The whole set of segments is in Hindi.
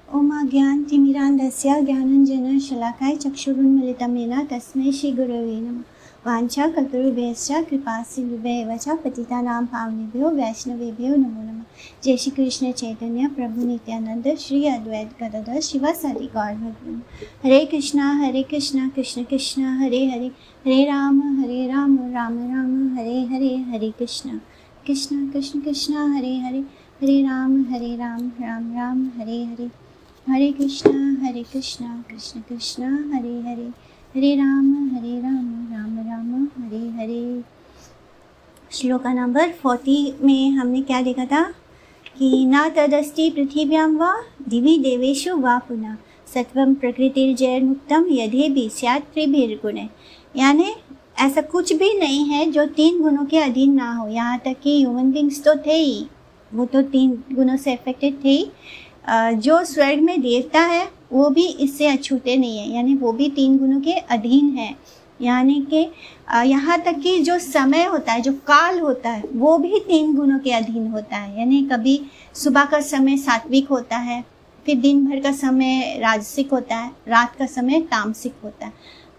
ओम अज्ञानतिमिरान्धस्य ज्ञानाञ्जनशलाकाय चक्षुरुन्मीलितं येन तस्मै श्रीगुरवे नमः। वाञ्छाकल्पतरुभ्यश्च कृपासिन्धुभ्येव च पतितानां पावनेभ्यो वैष्णवेभ्यो नमो नमः। जय श्री कृष्ण चैतन्य प्रभु नित्यानंद श्री अद्वैत गदाधर शिवासादि गौर भगवान। हरे कृष्णा कृष्ण कृष्ण हरे हरे, हरे राम राम राम हरे हरे, हरे कृष्णा कृष्ण कृष्ण हरे हरे, हरे राम राम राम हरे हरे, हरे कृष्णा कृष्ण कृष्ण हरे हरे, हरे राम राम राम हरे हरे। श्लोका नंबर 40 में हमने क्या देखा था कि न तदस्ति पृथिव्यां वा दिवि देवेषु वा पुनः सत्वं प्रकृतिर्जैर्मुक्तं यद्यपि स्यात् त्रिभिर्गुणैः। यानी ऐसा कुछ भी नहीं है जो 3 गुणों के अधीन ना हो। यहाँ तक कि ह्यूमन बींग्स तो थे ही, वो तो 3 गुणों से अफेक्टेड थे ही। जो स्वर्ग में देवता है वो भी इससे अछूते नहीं है, यानी वो भी 3 गुणों के अधीन है। यानी कि यहाँ तक कि जो समय होता है, जो काल होता है, वो भी 3 गुणों के अधीन होता है। यानी कभी सुबह का समय सात्विक होता है, फिर दिन भर का समय राजसिक होता है, रात का समय तामसिक होता है।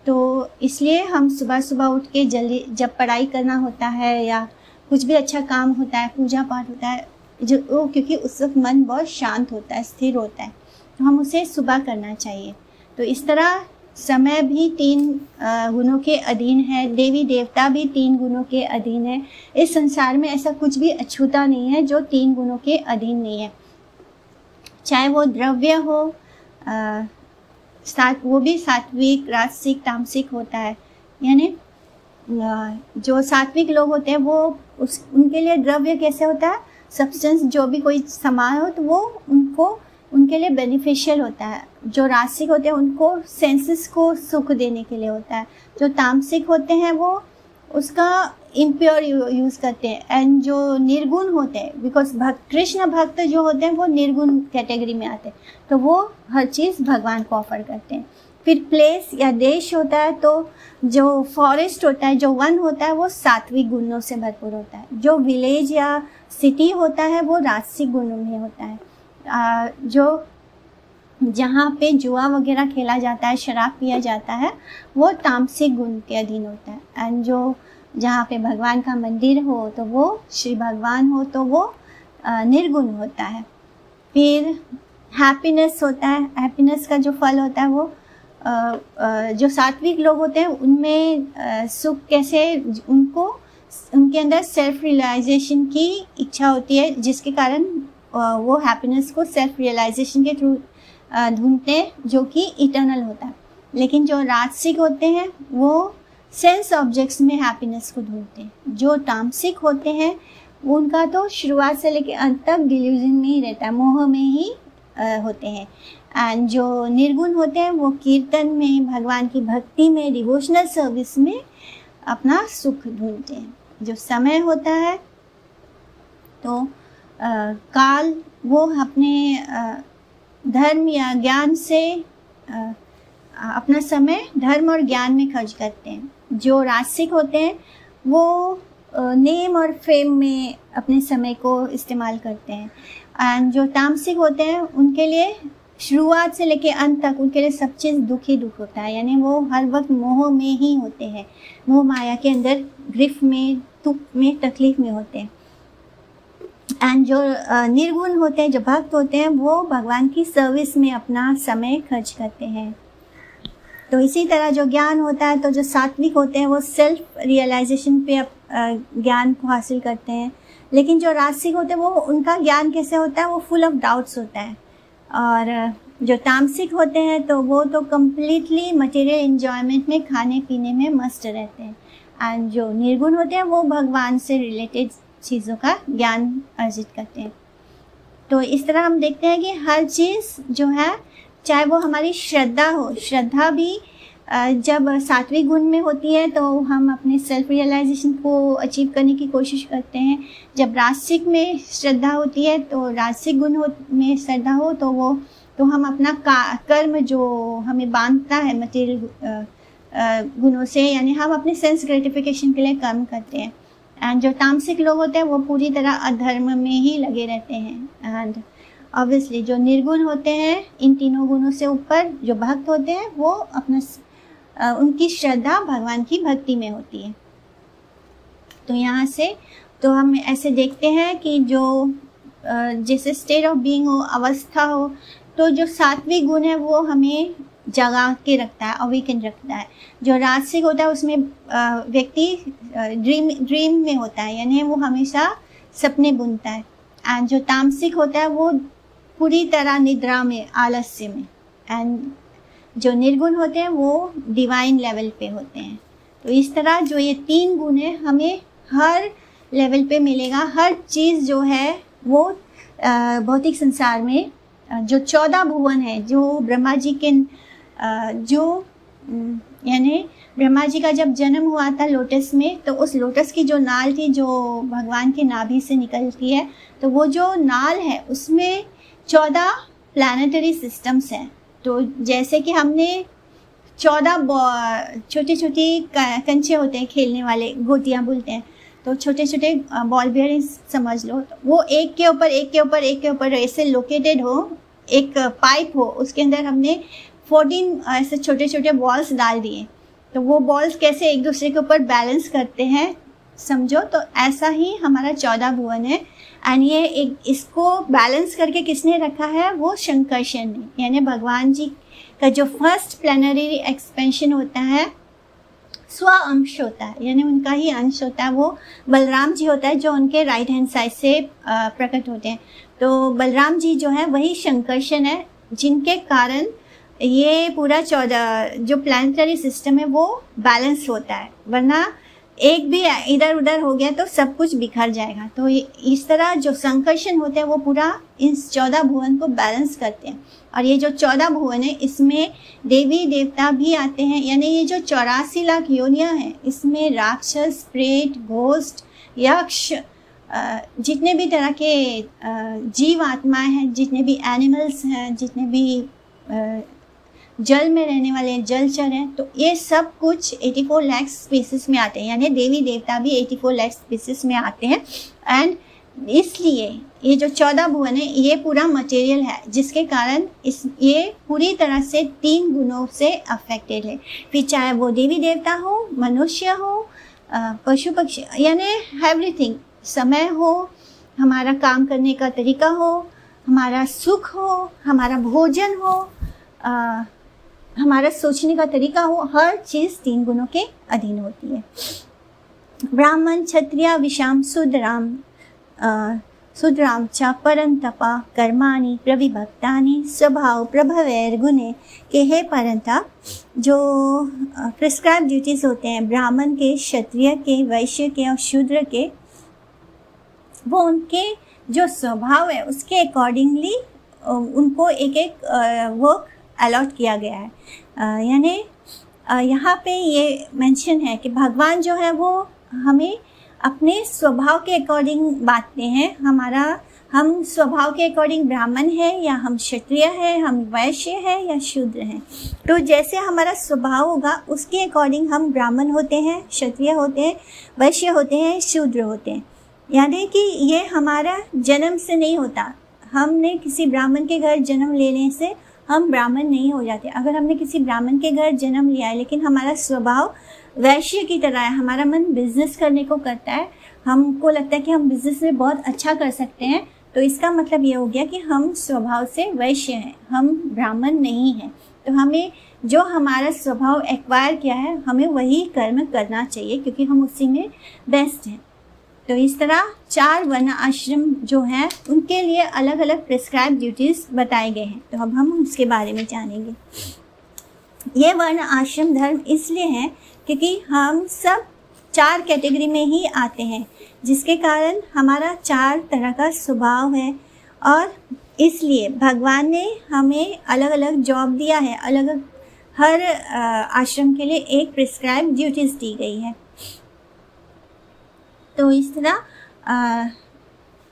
तो इसलिए हम सुबह सुबह उठ के जल्दी जब पढ़ाई करना होता है या कुछ भी अच्छा काम होता है, पूजा पाठ होता है, जो वो क्योंकि उस वक्त मन बहुत शांत होता है, स्थिर होता है, तो हम उसे सुबह करना चाहिए। तो इस तरह समय भी 3 गुणों के अधीन है, देवी देवता भी 3 गुणों के अधीन है। इस संसार में ऐसा कुछ भी अछूता नहीं है जो 3 गुणों के अधीन नहीं है। चाहे वो द्रव्य हो, वो भी सात्विक राजसिक तामसिक होता है। यानी जो सात्विक लोग होते हैं वो उनके लिए द्रव्य कैसे होता है, सब्सटेंस जो भी कोई सामान हो तो वो उनके लिए बेनिफिशियल होता है। जो राजसिक होते हैं उनको सेंसेस को सुख देने के लिए होता है। जो तामसिक होते हैं वो उसका इम्प्योर यूज़ करते हैं। एंड जो निर्गुण होते हैं, बिकॉज कृष्ण भक्त जो होते हैं वो निर्गुण कैटेगरी में आते हैं, तो वो हर चीज़ भगवान को ऑफर करते हैं। फिर प्लेस या देश होता है, तो जो फॉरेस्ट होता है, जो वन होता है, वो सात्विक गुणों से भरपूर होता है। जो विलेज या सिटी होता है वो राजसिक गुणों में होता है। जो जहाँ पे जुआ वगैरह खेला जाता है, शराब पिया जाता है, वो तामसिक गुण के अधीन होता है। एंड जो जहाँ पे भगवान का मंदिर हो तो वो श्री भगवान हो तो वो निर्गुण होता है। फिर हैप्पीनेस होता है, हैप्पीनेस का जो फल होता है वो जो सात्विक लोग होते हैं उनमें सुख कैसे, उनके अंदर सेल्फ रियलाइजेशन की इच्छा होती है, जिसके कारण वो हैप्पीनेस को सेल्फ रियलाइजेशन के थ्रू ढूंढते हैं, जो कि इटर्नल होता है। लेकिन जो राजसिक होते हैं वो सेंस ऑब्जेक्ट्स में हैप्पीनेस को ढूंढते हैं। जो तामसिक होते हैं उनका तो शुरुआत से लेकर अंत तक डिल्यूजन में ही रहता है, मोह में ही होते हैं। एंड जो निर्गुण होते हैं वो कीर्तन में, भगवान की भक्ति में, डिवोशनल सर्विस में अपना सुख ढूंढते हैं। जो समय होता है तो काल, वो अपने धर्म या ज्ञान से अपना समय धर्म और ज्ञान में खर्च करते हैं। जो राजसिक होते हैं वो नेम और फेम में अपने समय को इस्तेमाल करते हैं। एंड जो तामसिक होते हैं उनके लिए शुरुआत से लेके अंत तक उनके लिए सब चीज़ दुख ही दुख होता है। यानी वो हर वक्त मोह में ही होते हैं, मोह माया के अंदर ग्रिफ में, दुख में, तकलीफ में होते हैं। एंड जो निर्गुण होते हैं, जो भक्त होते हैं, वो भगवान की सर्विस में अपना समय खर्च करते हैं। तो इसी तरह जो ज्ञान होता है, तो जो सात्विक होते हैं वो सेल्फ रियलाइजेशन पे ज्ञान को हासिल करते हैं। लेकिन जो राजसिक होते हैं वो, उनका ज्ञान कैसे होता है, वो फुल ऑफ डाउट्स होता है। और जो तामसिक होते हैं तो वो तो कम्प्लीटली मटेरियल एंजॉयमेंट में, खाने पीने में मस्त रहते हैं। एंड जो निर्गुण होते हैं वो भगवान से रिलेटेड चीज़ों का ज्ञान अर्जित करते हैं। तो इस तरह हम देखते हैं कि हर चीज़ जो है, चाहे वो हमारी श्रद्धा हो, श्रद्धा भी जब सात्विक गुण में होती है तो हम अपने सेल्फ रियलाइजेशन को अचीव करने की कोशिश करते हैं। जब राजसिक में श्रद्धा होती है, तो राजसिक गुण में श्रद्धा हो तो हम अपना कर्म जो हमें बांधता है मटेरियल गुणों से, यानी हम अपने सेंस ग्रेटिफिकेशन के लिए कर्म करते हैं। एंड जो तामसिक लोग होते हैं वो पूरी तरह अधर्म में ही लगे रहते हैं। एंड ऑब्वियसली जो निर्गुण होते हैं, इन तीनों गुणों से ऊपर जो भक्त होते हैं, वो अपना उनकी श्रद्धा भगवान की भक्ति में होती है। तो यहाँ से तो हम ऐसे देखते हैं कि जो जैसे स्टेट ऑफ बीइंग हो, अवस्था हो, तो जो सात्विक गुण है वो हमें जगा के रखता है, अवेकन रखता है। जो राजसिक होता है उसमें व्यक्ति ड्रीम में होता है, यानी वो हमेशा सपने बुनता है। एंड जो तामसिक होता है वो पूरी तरह निद्रा में, आलस्य में। एंड जो निर्गुण होते हैं वो डिवाइन लेवल पे होते हैं। तो इस तरह जो ये 3 गुण है हमें हर लेवल पे मिलेगा। हर चीज़ जो है वो भौतिक संसार में जो 14 भुवन है, जो ब्रह्मा जी के यानी ब्रह्मा जी का जब जन्म हुआ था लोटस में, तो उस लोटस की जो नाल थी जो भगवान के नाभि से निकलती है, तो वो जो नाल है उसमें 14 प्लानिटरी सिस्टम्स हैं। तो जैसे कि हमने 14 छोटे छोटे कंचे होते हैं खेलने वाले, गोटियां बोलते हैं, तो छोटे छोटे बॉल बेयरिंग्स समझ लो। तो वो एक के ऊपर एक के ऊपर एक के ऊपर ऐसे लोकेटेड हो, एक पाइप हो, उसके अंदर हमने 14 ऐसे छोटे छोटे बॉल्स डाल दिए। तो वो बॉल्स कैसे एक दूसरे के ऊपर बैलेंस करते हैं समझो। तो ऐसा ही हमारा 14 भुवन है। एंड ये एक इसको बैलेंस करके किसने रखा है, वो शंकरशन ने, यानी भगवान जी का जो फर्स्ट प्लैनरी एक्सपेंशन होता है, स्व अंश होता है, यानी उनका ही अंश होता है, वो बलराम जी होता है जो उनके राइट हैंड साइड से प्रकट होते हैं। तो बलराम जी जो है वही शंकरशन है, जिनके कारण ये पूरा 14 जो प्लानिटरी सिस्टम है वो बैलेंस होता है। वरना एक भी इधर उधर हो गया तो सब कुछ बिखर जाएगा। तो इस तरह जो संकर्षण होते हैं वो पूरा इस 14 भुवन को बैलेंस करते हैं। और ये जो 14 भुवन है इसमें देवी देवता भी आते हैं, यानी ये जो 84 लाख योनियां हैं इसमें राक्षस, प्रेत, घोस्ट, यक्ष, जितने भी तरह के जीव आत्माएं हैं, जितने भी एनिमल्स हैं, जितने भी जल में रहने वाले जलचर हैं, तो ये सब कुछ 84 लाख स्पीसीज में आते हैं, यानी देवी देवता भी 84 लाख स्पीसीज में आते हैं। एंड इसलिए ये जो 14 भुवन है ये पूरा मटेरियल है, जिसके कारण ये पूरी तरह से 3 गुणों से अफेक्टेड है। फिर चाहे वो देवी देवता हो, मनुष्य हो, पशु पक्षी, यानी एवरीथिंग, समय हो, हमारा काम करने का तरीका हो, हमारा सुख हो, हमारा भोजन हो, हमारा सोचने का तरीका हो, हर चीज़ 3 गुणों के अधीन होती है। ब्राह्मण, क्षत्रिय, विषाम, शूद्राम च परंतपा कर्माणि प्रविभक्तानि स्वभाव प्रभवैर्गुणे के हे परंता। जो प्रिस्क्राइब ड्यूटीज होते हैं ब्राह्मण के, क्षत्रिय के, वैश्य के और शूद्र के, वो उनके जो स्वभाव है उसके अकॉर्डिंगली उनको एक एक वर्क अलॉट किया गया है। यानी यहाँ पे ये मेंशन है कि भगवान जो है वो हमें अपने स्वभाव के अकॉर्डिंग बांटते हैं। हम स्वभाव के अकॉर्डिंग ब्राह्मण है या हम क्षत्रिय है, हम वैश्य है या शूद्र हैं। तो जैसे हमारा स्वभाव होगा उसके अकॉर्डिंग हम ब्राह्मण होते हैं, क्षत्रिय होते हैं, वैश्य होते हैं, शूद्र होते हैं। यानी कि ये हमारा जन्म से नहीं होता। हमने किसी ब्राह्मण के घर जन्म लेने से हम ब्राह्मण नहीं हो जाते। अगर हमने किसी ब्राह्मण के घर जन्म लिया है लेकिन हमारा स्वभाव वैश्य की तरह है, हमारा मन बिजनेस करने को करता है, हमको लगता है कि हम बिजनेस में बहुत अच्छा कर सकते हैं, तो इसका मतलब ये हो गया कि हम स्वभाव से वैश्य हैं, हम ब्राह्मण नहीं हैं। तो हमें जो हमारा स्वभाव एक्वायर किया है हमें वही कर्म करना चाहिए, क्योंकि हम उसी में बेस्ट हैं। तो इस तरह 4 वर्ण आश्रम जो हैं उनके लिए अलग अलग प्रिस्क्राइब ड्यूटीज बताए गए हैं। तो अब हम उसके बारे में जानेंगे। ये वर्ण आश्रम धर्म इसलिए हैं क्योंकि हम सब 4 कैटेगरी में ही आते हैं, जिसके कारण हमारा 4 तरह का स्वभाव है। और इसलिए भगवान ने हमें अलग अलग जॉब दिया है, अलग अलग हर आश्रम के लिए एक प्रिस्क्राइब ड्यूटीज दी गई है। तो इस तरह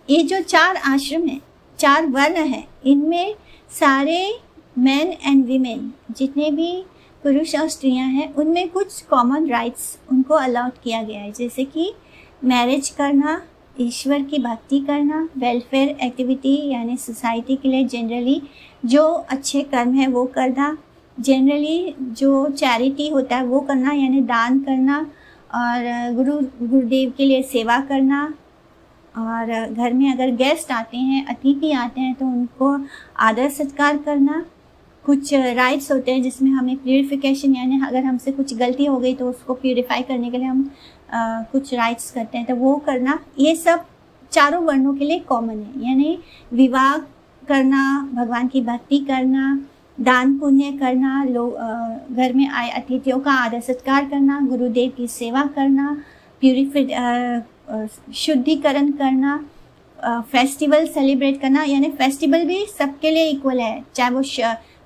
ये जो 4 आश्रम है, 4 वर्ण है, इनमें सारे मैन एंड वीमेन जितने भी पुरुष और स्त्रियां हैं उनमें कुछ कॉमन राइट्स उनको अलाउड किया गया है, जैसे कि मैरिज करना, ईश्वर की भक्ति करना, वेलफेयर एक्टिविटी यानी सोसाइटी के लिए जनरली जो अच्छे कर्म है वो करना, जनरली जो चैरिटी होता है वो करना यानी दान करना, और गुरुदेव के लिए सेवा करना, और घर में अगर गेस्ट आते हैं, अतिथि आते हैं तो उनको आदर सत्कार करना। कुछ राइट्स होते हैं जिसमें हमें प्यूरिफिकेशन यानी अगर हमसे कुछ गलती हो गई तो उसको प्यूरिफाई करने के लिए हम कुछ राइट्स करते हैं तो वो करना। ये सब चारों वर्णों के लिए कॉमन है, यानी विवाह करना, भगवान की भक्ति करना, दान पुण्य करना, घर में आए अतिथियों का आदर सत्कार करना, गुरुदेव की सेवा करना, शुद्धिकरण करना, फेस्टिवल सेलिब्रेट करना। यानी फेस्टिवल भी सबके लिए इक्वल है, चाहे वो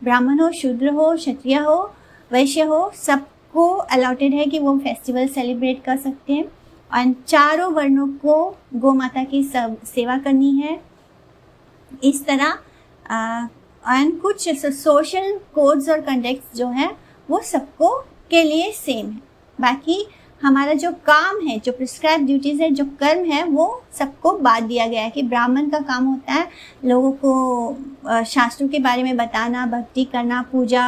ब्राह्मण हो, शूद्र हो, क्षत्रिय हो, वैश्य हो, सबको अलॉटेड है कि वो फेस्टिवल सेलिब्रेट कर सकते हैं। और चारों वर्णों को गौ माता की सेवा करनी है। इस तरह एंड कुछ सोशल कोड्स और कंडक्ट्स जो है वो सबको के लिए सेम है। बाकी हमारा जो काम है, जो प्रिस्क्राइब ड्यूटीज़ है, जो कर्म है, वो सबको बांट दिया गया है कि ब्राह्मण का काम होता है लोगों को शास्त्रों के बारे में बताना, भक्ति करना, पूजा,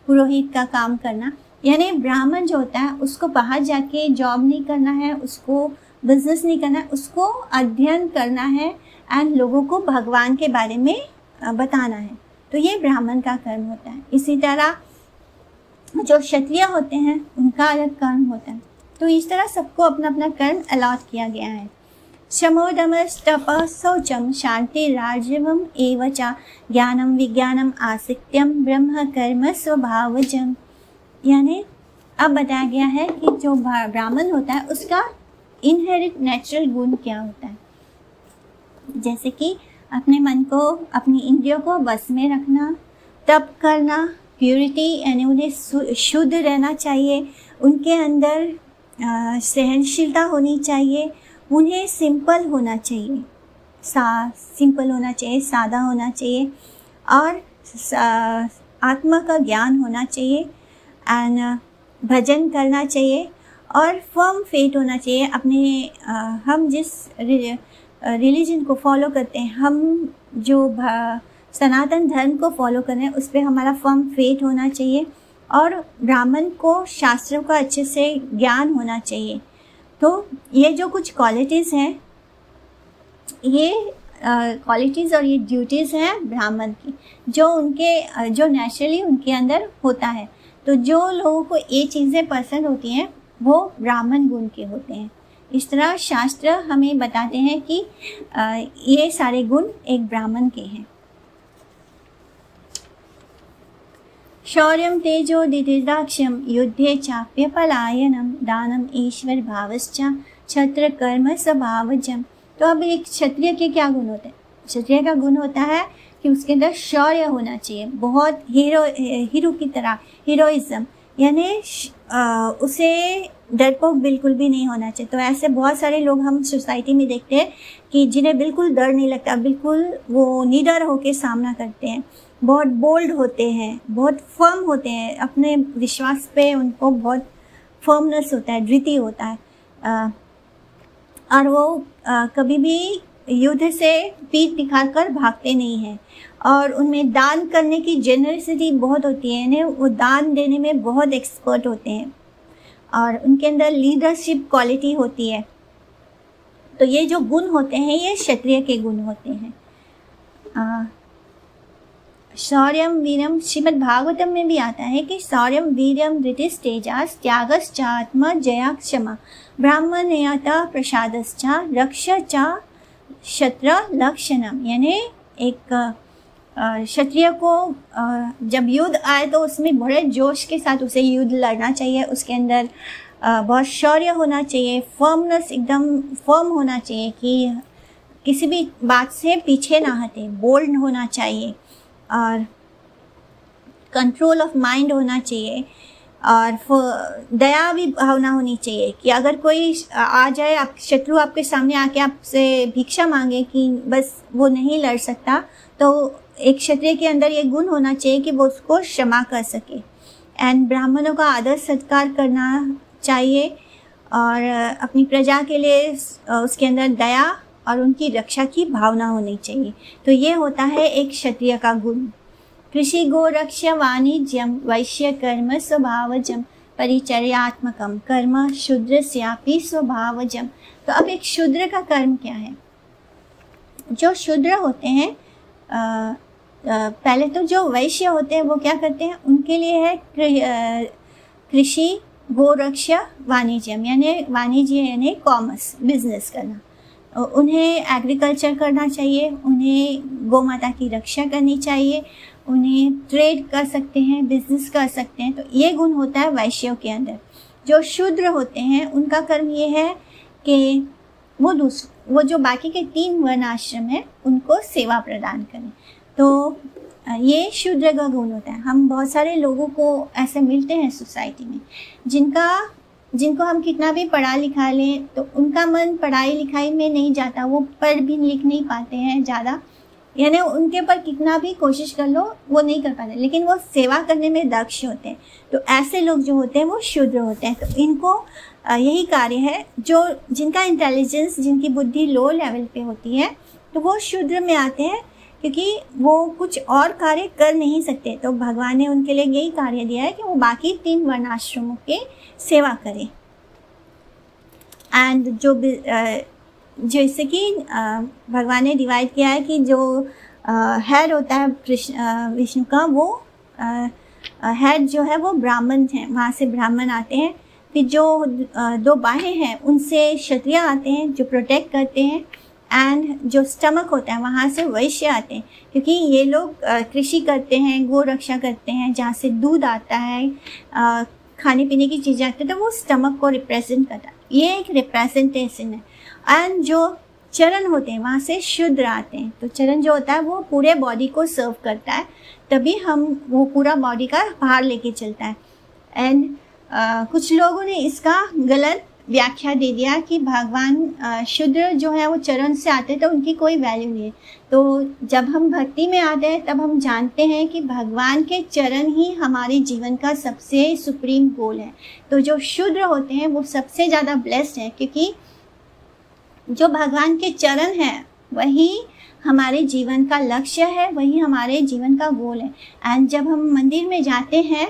पुरोहित का काम करना। यानी ब्राह्मण जो होता है उसको बाहर जाके जॉब नहीं करना है, उसको बिजनेस नहीं करना है, उसको अध्ययन करना है एंड लोगों को भगवान के बारे में बताना है। तो ये ब्राह्मण का कर्म होता है। इसी तरह जो क्षत्रिय होते हैं उनका अलग कर्म होता है। तो इस तरह सबको अपना अपना कर्म अलॉट किया गया है। शमोदमस्तप शौचम शांति राजवम एवचा ज्ञानम विज्ञानम आसक्त्यम ब्रह्म कर्म स्वभावजम। यानी अब बताया गया है कि जो ब्राह्मण होता है उसका इनहेरिट नेचुरल गुण क्या होता है, जैसे कि अपने मन को, अपनी इंद्रियों को बस में रखना, तप करना, प्यूरिटी यानी उन्हें शुद्ध रहना चाहिए, उनके अंदर सहनशीलता होनी चाहिए, उन्हें सिंपल होना चाहिए, सिंपल होना चाहिए, सादा होना चाहिए, और आत्मा का ज्ञान होना चाहिए, एंड भजन करना चाहिए, और फर्म फेट होना चाहिए। अपने हम जिस रिलीजन को फॉलो करते हैं, हम जो सनातन धर्म को फॉलो कर रहे हैं, उस पर हमारा फर्म फेट होना चाहिए, और ब्राह्मण को शास्त्रों का अच्छे से ज्ञान होना चाहिए। तो ये जो कुछ क्वालिटीज़ हैं, ये क्वालिटीज़ और ये ड्यूटीज़ हैं ब्राह्मण की, जो नेचुरली उनके अंदर होता है। तो जो लोगों को ये चीज़ें पसंद होती हैं वो ब्राह्मण गुण के होते हैं। इस तरह शास्त्र हमें बताते हैं कि ये सारे गुण एक ब्राह्मण के हैं। शौर्यम तेजो दिदिदाक्षम युद्धे चाप्य पलायनम दानम ईश्वर भावश्च क्षत्र कर्म स्वभावजम। तो अब एक क्षत्रिय के क्या गुण होते हैं? क्षत्रिय का गुण होता है कि उसके अंदर शौर्य होना चाहिए, बहुत हीरो की तरह, हीरोइज्म, यानी उसे डरपोक बिल्कुल भी नहीं होना चाहिए। तो ऐसे बहुत सारे लोग हम सोसाइटी में देखते हैं कि जिन्हें बिल्कुल डर नहीं लगता, बिल्कुल वो निडर होकर सामना करते हैं, बहुत बोल्ड होते हैं, बहुत फर्म होते हैं, अपने विश्वास पे उनको बहुत फर्मनेस होता है, दृढ़ता होता है, और वो कभी भी युद्ध से पीठ दिखाकर भागते नहीं हैं, और उनमें दान करने की जेनरसिटी बहुत होती है, यानी वो दान देने में बहुत एक्सपर्ट होते हैं, और उनके अंदर लीडरशिप क्वालिटी होती है। तो ये जो गुण होते हैं ये क्षत्रिय के गुण होते हैं। शौर्यम वीरम, श्रीमद् भागवतम में भी आता है कि शौर्यम वीर्यम धृतिस् तेजस् त्यागश्च आत्मा जया क्षमा ब्राह्मण्यता प्रसादश्च रक्षा च क्षत्र लक्षणम। यानी एक क्षत्रिय को जब युद्ध आए तो उसमें बड़े जोश के साथ उसे युद्ध लड़ना चाहिए, उसके अंदर बहुत शौर्य होना चाहिए, फर्मनेस, एकदम फर्म होना चाहिए कि किसी भी बात से पीछे ना हटे, बोल्ड होना चाहिए, और कंट्रोल ऑफ माइंड होना चाहिए, और दया भी भावना होनी चाहिए कि अगर कोई आ जाए, आप शत्रु आपके सामने आके आपसे भिक्षा मांगे कि बस वो नहीं लड़ सकता, तो एक क्षत्रिय के अंदर ये गुण होना चाहिए कि वो उसको क्षमा कर सके। एंड ब्राह्मणों का आदर सत्कार करना चाहिए, और अपनी प्रजा के लिए उसके अंदर दया और उनकी रक्षा की भावना होनी चाहिए। तो ये होता है एक क्षत्रिय का गुण। कृषि गो रक्षा वाणिज्यम वैश्य कर्म स्वभावजम परिचर्यात्मकम कर्म शूद्रस्यापि स्वभावजम। तो अब एक शूद्र का कर्म क्या है? जो शूद्र होते हैं पहले तो जो वैश्य होते हैं वो क्या करते हैं, उनके लिए है कृषि गोरक्षा वाणिज्यम, यानी वाणिज्य यानी कॉमर्स, बिजनेस करना। उन्हें एग्रीकल्चर करना चाहिए, उन्हें गौ माता की रक्षा करनी चाहिए, उन्हें ट्रेड कर सकते हैं, बिजनेस कर सकते हैं। तो ये गुण होता है वैश्यों के अंदर। जो शूद्र होते हैं उनका कर्म ये है कि वो जो बाकी के 3 वर्ण आश्रम है उनको सेवा प्रदान करें। तो ये शूद्र का गुण होता है। हम बहुत सारे लोगों को ऐसे मिलते हैं सोसाइटी में जिनको हम कितना भी पढ़ा लिखा लें तो उनका मन पढ़ाई लिखाई में नहीं जाता, वो पढ़ भी लिख नहीं पाते हैं ज़्यादा, यानी उनके पर कितना भी कोशिश कर लो वो नहीं कर पाते, लेकिन वो सेवा करने में दक्ष होते हैं। तो ऐसे लोग जो होते हैं वो शूद्र होते हैं। तो इनको यही कार्य है, जो जिनका इंटेलिजेंस, जिनकी बुद्धि लो लेवल पे होती है तो वो शूद्र में आते हैं, क्योंकि वो कुछ और कार्य कर नहीं सकते। तो भगवान ने उनके लिए यही कार्य दिया है कि वो बाकी 3 वर्णाश्रमों के सेवा करें। एंड जो जैसे कि भगवान ने डिवाइड किया है कि जो हेड होता है विष्णु का, वो हेड जो है वो ब्राह्मण है, वहाँ से ब्राह्मण आते हैं। फिर जो 2 बाहें हैं उनसे क्षत्रिय आते हैं जो प्रोटेक्ट करते हैं। एंड जो स्टमक होता है वहाँ से वैश्य आते हैं, क्योंकि ये लोग कृषि करते हैं, गो रक्षा करते हैं, जहाँ से दूध आता है, खाने पीने की चीज़ें आती है, तो वो स्टमक को रिप्रेजेंट करता है। ये एक रिप्रेजेंटेशन है। एंड जो चरण होते हैं वहाँ से शूद्र आते हैं। तो चरण जो होता है वो पूरे बॉडी को सर्व करता है, तभी वो पूरा बॉडी का बाहर लेके चलता है। एंड कुछ लोगों ने इसका गलत व्याख्या दे दिया कि भगवान शूद्र जो है वो चरण से आते तो उनकी कोई वैल्यू नहीं है। तो जब हम भक्ति में आते हैं तब हम जानते हैं कि भगवान के चरण ही हमारे जीवन का सबसे सुप्रीम गोल है। तो जो शूद्र होते हैं वो सबसे ज़्यादा ब्लेस्ड है, क्योंकि जो भगवान के चरण हैं वही हमारे जीवन का लक्ष्य है, वही हमारे जीवन का गोल है। एंड जब हम मंदिर में जाते हैं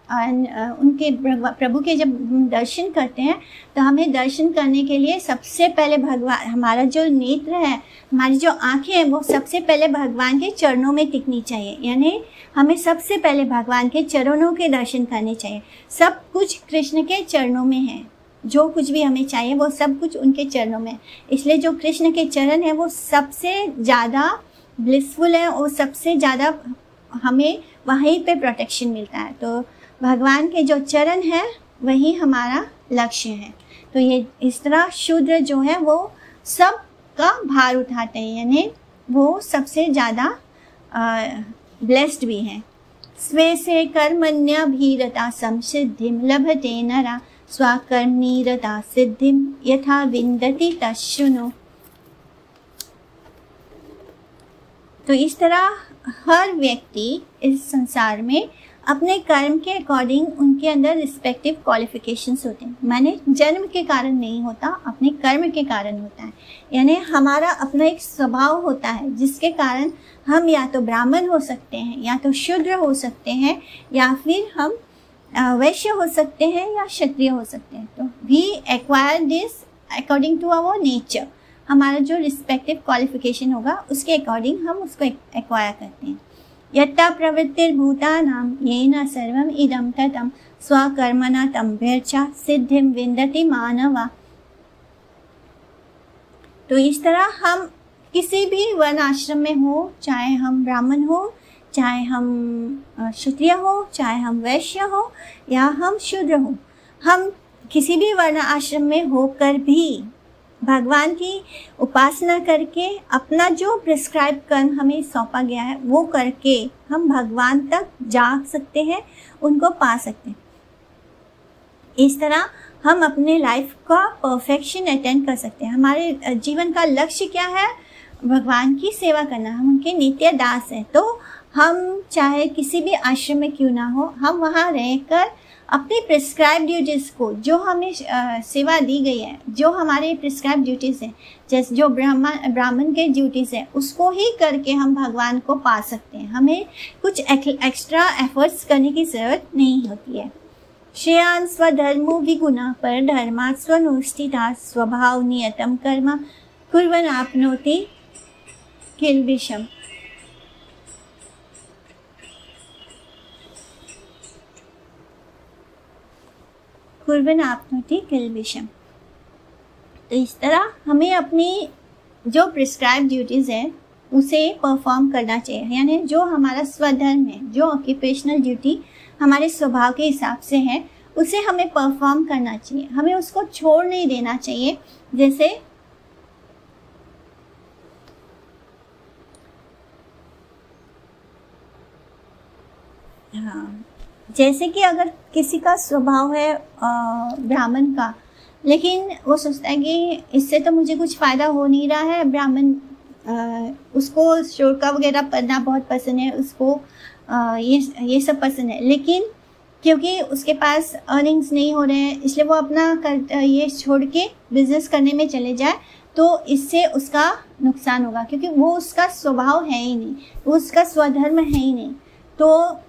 और उनके प्रभु के जब दर्शन करते हैं तो हमें दर्शन करने के लिए सबसे पहले भगवान, हमारा जो नेत्र है, हमारी जो आंखें हैं, वो सबसे पहले भगवान के चरणों में टिकनी चाहिए। यानी हमें सबसे पहले भगवान के चरणों के दर्शन करने चाहिए। सब कुछ कृष्ण के चरणों में है, जो कुछ भी हमें चाहिए वो सब कुछ उनके चरणों में। इसलिए जो कृष्ण के चरण है वो सबसे ज़्यादा ब्लिसफुल है और सबसे ज़्यादा हमें वहीं पे प्रोटेक्शन मिलता है। तो भगवान के जो चरण है वही हमारा लक्ष्य है। तो ये इस तरह शूद्र जो है वो सब का भार उठाते हैं, यानी वो सबसे ज़्यादा ब्लेस्ड भी हैं। स्वे से कर्मण्यभिरता संसिद्धिं लभते नरा स्वकर्मनिरता सिद्धिं यथा विन्दति तच्छृणु। तो इस तरह हर व्यक्ति इस संसार में अपने कर्म के अकॉर्डिंग उनके अंदर रिस्पेक्टिव क्वालिफिकेशंस होते हैं। माने जन्म के कारण नहीं होता, अपने कर्म के कारण होता है। यानी हमारा अपना एक स्वभाव होता है जिसके कारण हम या तो ब्राह्मण हो सकते हैं, या तो शूद्र हो सकते हैं, या फिर हम वैश्य हो सकते हैं, या क्षत्रिय हो सकते हैं। तो we acquire this according to our nature. हमारा जो रिस्पेक्टिव क्वालिफिकेशन होगा उसके अकॉर्डिंग हम उसको एक्वायर करते हैं। यत्ता प्रवृत्तिर्भूतानां येन सर्वम् इदं ततं स्वकर्मणा तम्भ्यर्चा सिद्धिं विन्दति मानवा। तो इस तरह हम किसी भी वर्ण आश्रम में हो, चाहे हम ब्राह्मण हो, चाहे हम क्षत्रिय हो, चाहे हम वैश्य हो, या हम शूद्र हो, हम किसी भी वर्ण आश्रम में होकर भी भगवान की उपासना करके अपना जो प्रिस्क्राइब कर्म हमें सौंपा गया है वो करके हम भगवान तक जा सकते हैं, उनको पा सकते हैं। इस तरह हम अपने लाइफ का परफेक्शन अटेंड कर सकते हैं। हमारे जीवन का लक्ष्य क्या है? भगवान की सेवा करना। हम उनके नित्य दास हैं। तो हम चाहे किसी भी आश्रम में क्यों ना हो, हम वहाँ रहकर अपनी प्रिस्क्राइब ड्यूटीज़ को, जो हमें सेवा दी गई है, जो हमारे प्रिस्क्राइब ड्यूटीज़ हैं, जैसे जो ब्राह्मण के ड्यूटीज़ हैं, उसको ही करके हम भगवान को पा सकते हैं। हमें कुछ एक्स्ट्रा एफर्ट्स करने की ज़रूरत नहीं होती है। श्रेयान् स्वधर्मो विगुणः परधर्मात् स्वनुष्ठितात् स्वभाव नियतं कर्म कुर्वन् आप्नोति किल्बिषम्। कुर्वन् आप्नोति किल्बिषम्। तो इस तरह हमें अपनी जो प्रिस्क्राइब ड्यूटीज़ है उसे परफॉर्म करना चाहिए, यानी जो हमारा स्वधर्म है, जो ऑक्यूपेशनल ड्यूटी हमारे स्वभाव के हिसाब से है, उसे हमें परफॉर्म करना चाहिए। हमें उसको छोड़ नहीं देना चाहिए। जैसे जैसे कि अगर किसी का स्वभाव है ब्राह्मण का, लेकिन वो सोचता है कि इससे तो मुझे कुछ फ़ायदा हो नहीं रहा है, ब्राह्मण उसको श्लोका वगैरह पढ़ना बहुत पसंद है, उसको ये सब पसंद है, लेकिन क्योंकि उसके पास अर्निंग्स नहीं हो रहे हैं, इसलिए वो अपना ये छोड़ के बिजनेस करने में चले जाए, तो इससे उसका नुकसान होगा, क्योंकि वो उसका स्वभाव है ही नहीं, वो उसका स्वधर्म है ही नहीं। तो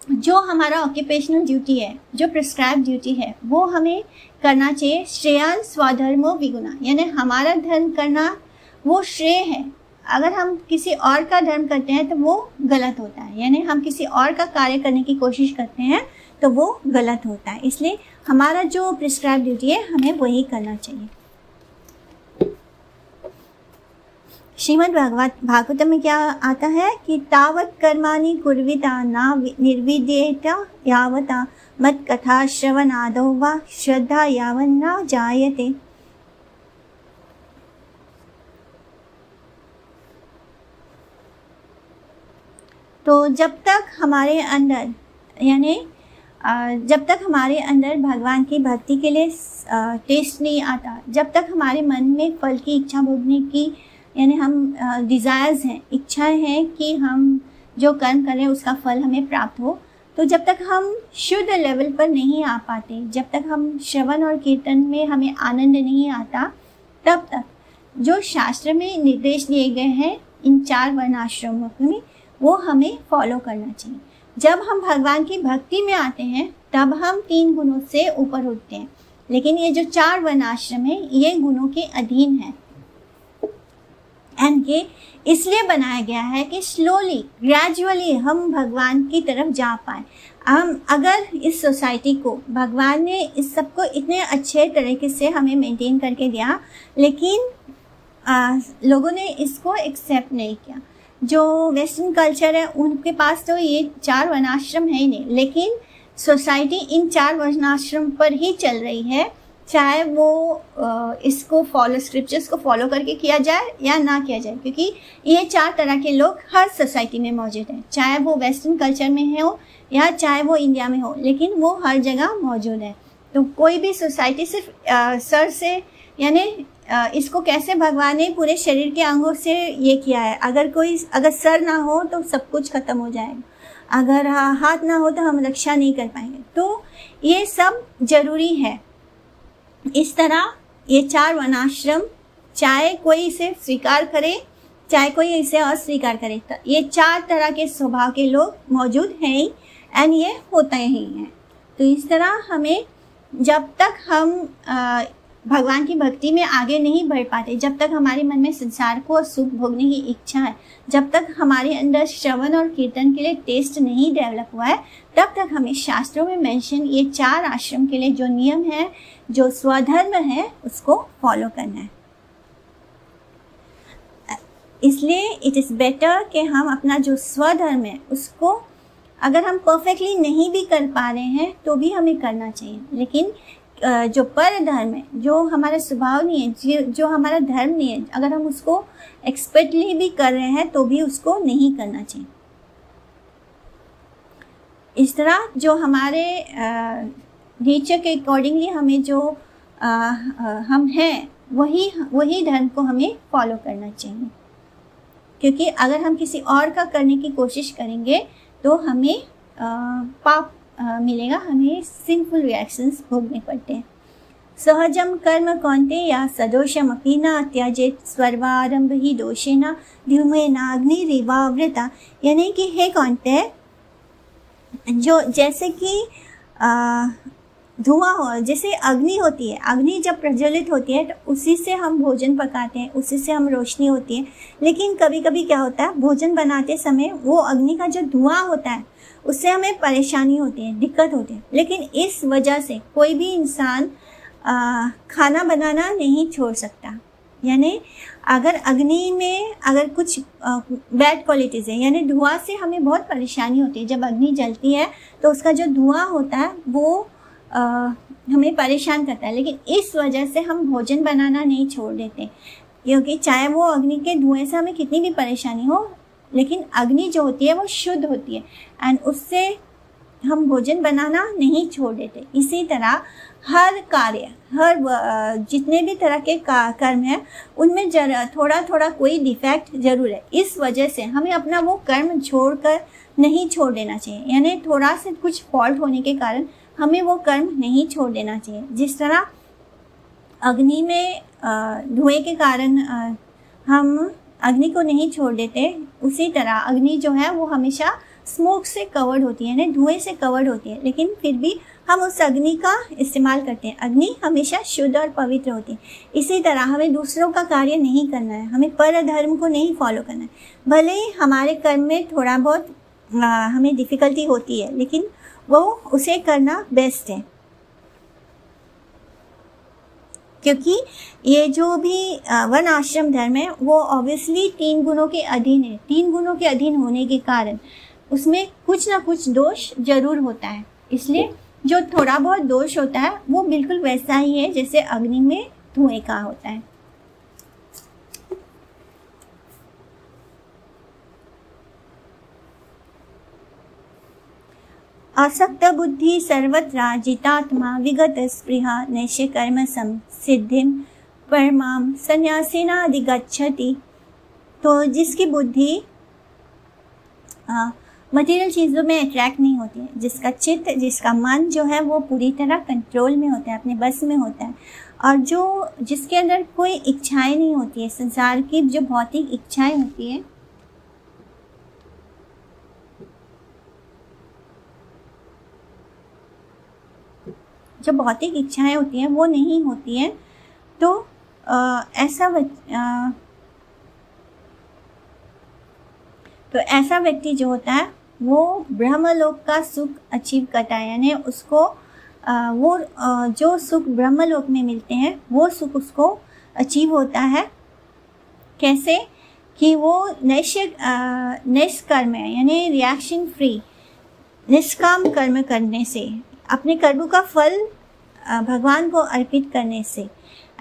जो हमारा ऑक्यूपेशनल ड्यूटी है, जो प्रिस्क्राइब ड्यूटी है, वो हमें करना चाहिए। श्रेयान् स्वधर्मो विगुणः, यानी हमारा धर्म करना वो श्रेय है। अगर हम किसी और का धर्म करते हैं तो वो गलत होता है, यानी हम किसी और का कार्य करने की कोशिश करते हैं तो वो गलत होता है। इसलिए हमारा जो प्रिस्क्राइब ड्यूटी है हमें वही करना चाहिए। श्रीमद् भागवतम में क्या आता है कि तावत् कर्माणि कुर्विता न निर्विद्येत यावता मत् कथा श्रवणादौ वा श्रद्धा यावन्न जायते। तो जब तक हमारे अंदर, यानी जब तक हमारे अंदर भगवान की भक्ति के लिए टेस्ट नहीं आता, जब तक हमारे मन में फल की इच्छा भोगने की, यानी हम डिज़ायर्स हैं, इच्छाएं हैं कि हम जो कर्म करें उसका फल हमें प्राप्त हो, तो जब तक हम शुद्ध लेवल पर नहीं आ पाते, जब तक हम श्रवण और कीर्तन में हमें आनंद नहीं आता, तब तक जो शास्त्र में निर्देश दिए गए हैं इन 4 वर्णाश्रमों में, वो हमें फॉलो करना चाहिए। जब हम भगवान की भक्ति में आते हैं तब हम 3 गुणों से ऊपर उठते हैं, लेकिन ये जो 4 वर्णाश्रम है ये गुणों के अधीन है। एंड ये इसलिए बनाया गया है कि स्लोली ग्रेजुअली हम भगवान की तरफ जा पाए। हम अगर इस सोसाइटी को, भगवान ने इस सब को इतने अच्छे तरीके से हमें मेंटेन करके दिया, लेकिन लोगों ने इसको एक्सेप्ट नहीं किया। जो वेस्टर्न कल्चर है उनके पास तो ये 4 वर्णाश्रम है ही नहीं, लेकिन सोसाइटी इन 4 वर्णाश्रम पर ही चल रही है, चाहे वो इसको फॉलो, स्क्रिप्चर्स को फॉलो करके किया जाए या ना किया जाए, क्योंकि ये 4 तरह के लोग हर सोसाइटी में मौजूद हैं, चाहे वो वेस्टर्न कल्चर में हो या चाहे वो इंडिया में हो, लेकिन वो हर जगह मौजूद है। तो कोई भी सोसाइटी सिर्फ सर से, यानी इसको कैसे भगवान ने पूरे शरीर के अंगों से ये किया है, अगर सर ना हो तो सब कुछ खत्म हो जाएगा, अगर हाथ ना हो तो हम रक्षा नहीं कर पाएंगे। तो ये सब जरूरी है। इस तरह ये 4 वर्णाश्रम, चाहे कोई इसे स्वीकार करे चाहे कोई इसे अस्वीकार करे, ये 4 तरह के स्वभाव के लोग मौजूद हैं ही, एंड ये होता ही है। तो इस तरह हमें, जब तक हम भगवान की भक्ति में आगे नहीं बढ़ पाते, जब तक हमारे मन में संसार को सुख भोगने की इच्छा है, जब तक हमारे अंदर श्रवण और कीर्तन के लिए टेस्ट नहीं डेवलप हुआ है, तब तक हमें शास्त्रों में मेंशन ये 4 आश्रम के लिए जो नियम है, जो स्वधर्म है, उसको फॉलो करना है। इसलिए इट इज़ बेटर कि हम अपना जो स्वधर्म है उसको, अगर हम परफेक्टली नहीं भी कर पा रहे हैं तो भी हमें करना चाहिए, लेकिन जो पर धर्म है, जो हमारा स्वभाव नहीं है, जो हमारा धर्म नहीं है, अगर हम उसको एक्सपर्टली भी कर रहे हैं तो भी उसको नहीं करना चाहिए। इस तरह जो हमारे नेचर के अकॉर्डिंगली हमें जो हम हैं वही धर्म को हमें फॉलो करना चाहिए, क्योंकि अगर हम किसी और का करने की कोशिश करेंगे तो हमें पाप मिलेगा, हमें सिंफुल रिएक्शंस भोगने पड़ते हैं। सहजम कर्म कौन्तेय सदोषम अपि न त्यजेत स्वर्वारंभ ही दोषेण धूमेनाग्निरिवावृता। यानी कि हे कौन्तेय, जो जैसे कि धुआं हो, जैसे अग्नि होती है, अग्नि जब प्रज्वलित होती है तो उसी से हम भोजन पकाते हैं, उसी से हम रोशनी होती है। लेकिन कभी कभी क्या होता है, भोजन बनाते समय वो अग्नि का जो धुआं होता है उससे हमें परेशानी होती है, दिक्कत होती है। लेकिन इस वजह से कोई भी इंसान खाना बनाना नहीं छोड़ सकता। यानी अगर अग्नि में अगर कुछ बैड क्वालिटीज़ है, यानी धुआं से हमें बहुत परेशानी होती है। जब अग्नि जलती है तो उसका जो धुआं होता है वो हमें परेशान करता है। लेकिन इस वजह से हम भोजन बनाना नहीं छोड़ देते, क्योंकि चाहे वो अग्नि के धुएं से हमें कितनी भी परेशानी हो, लेकिन अग्नि जो होती है वो शुद्ध होती है एंड उससे हम भोजन बनाना नहीं छोड़ देते। इसी तरह हर कार्य, हर जितने भी तरह के कर्म हैं उनमें थोड़ा थोड़ा कोई डिफेक्ट जरूर है। इस वजह से हमें अपना वो कर्म छोड़कर नहीं छोड़ देना चाहिए। यानी थोड़ा से कुछ फॉल्ट होने के कारण हमें वो कर्म नहीं छोड़ देना चाहिए। जिस तरह अग्नि में धुएं के कारण हम अग्नि को नहीं छोड़ देते, उसी तरह अग्नि जो है वो हमेशा स्मोक से कवर्ड होती है, यानी धुएं से कवर्ड होती है, लेकिन फिर भी हम उस अग्नि का इस्तेमाल करते हैं। अग्नि हमेशा शुद्ध और पवित्र होती है। इसी तरह हमें दूसरों का कार्य नहीं करना है, हमें पर धर्म को नहीं फॉलो करना है। भले ही हमारे कर्म में थोड़ा बहुत हमें डिफ़िकल्टी होती है, लेकिन वो उसे करना बेस्ट है, क्योंकि ये जो भी वन आश्रम धर्म है वो ऑब्वियसली 3 गुणों के अधीन है। 3 गुणों के अधीन होने के कारण उसमें कुछ ना कुछ दोष जरूर होता है। इसलिए जो थोड़ा बहुत दोष होता है वो बिल्कुल वैसा ही है जैसे अग्नि में धुएं का होता है। असक्त बुद्धि सर्वत्र जितात्मा विगत स्पृहा नैष्य कर्म सिद्धिम परमाम संन्यासेना अधिगच्छति। तो जिसकी बुद्धि मटेरियल चीज़ों में अट्रैक्ट नहीं होती है, जिसका चित्त, जिसका मन जो है वो पूरी तरह कंट्रोल में होता है, अपने बस में होता है, और जिसके अंदर कोई इच्छाएं नहीं होती है, संसार की जो भौतिक इच्छाएं होती है, जो भौतिक इच्छाएं होती हैं वो नहीं होती हैं, तो ऐसा व्यक्ति जो होता है वो ब्रह्मलोक का सुख अचीव करता है। यानी उसको जो सुख ब्रह्मलोक में मिलते हैं वो सुख उसको अचीव होता है। कैसे कि वो निष्कर्म है, यानी रिएक्शन फ्री, निष्काम कर्म करने से, अपने कर्मों का फल भगवान को अर्पित करने से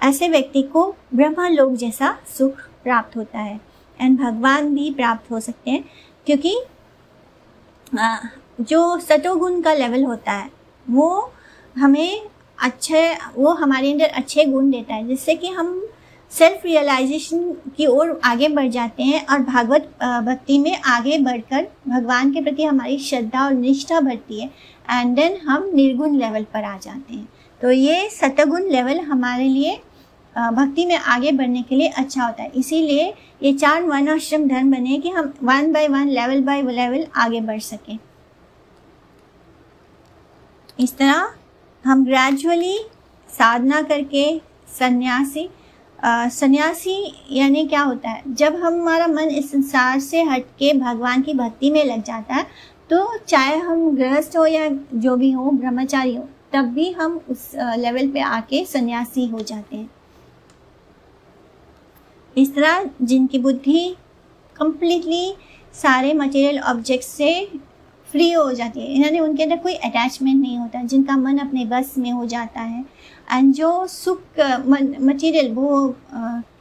ऐसे व्यक्ति को ब्रह्मलोक जैसा सुख प्राप्त होता है एंड भगवान भी प्राप्त हो सकते हैं। क्योंकि जो सतोगुण का लेवल होता है वो हमारे अंदर अच्छे गुण देता है, जिससे कि हम सेल्फ रियलाइजेशन की ओर आगे बढ़ जाते हैं और भागवत भक्ति में आगे बढ़कर भगवान के प्रति हमारी श्रद्धा और निष्ठा बढ़ती है एंड देन हम निर्गुण लेवल पर आ जाते हैं। तो ये सतगुण लेवल हमारे लिए भक्ति में आगे बढ़ने के लिए अच्छा होता है। इसीलिए ये 4 वर्णाश्रम धर्म बने कि हम 1 by 1 लेवल बाय लेवल आगे बढ़ सकें। इस तरह हम ग्रेजुअली साधना करके सन्यासी यानी क्या होता है, जब हमारा मन इस संसार से हट के भगवान की भक्ति में लग जाता है, तो चाहे हम गृहस्थ हो या जो भी हो, ब्रह्मचारी हो, तब भी हम उस लेवल पे आके सन्यासी हो जाते हैं। इस तरह जिनकी बुद्धि कंप्लीटली सारे मटेरियल ऑब्जेक्ट्स से फ्री हो जाती है, यानी उनके अंदर कोई अटैचमेंट नहीं होता, जिनका मन अपने बस में हो जाता है एंड जो सुख मटेरियल वो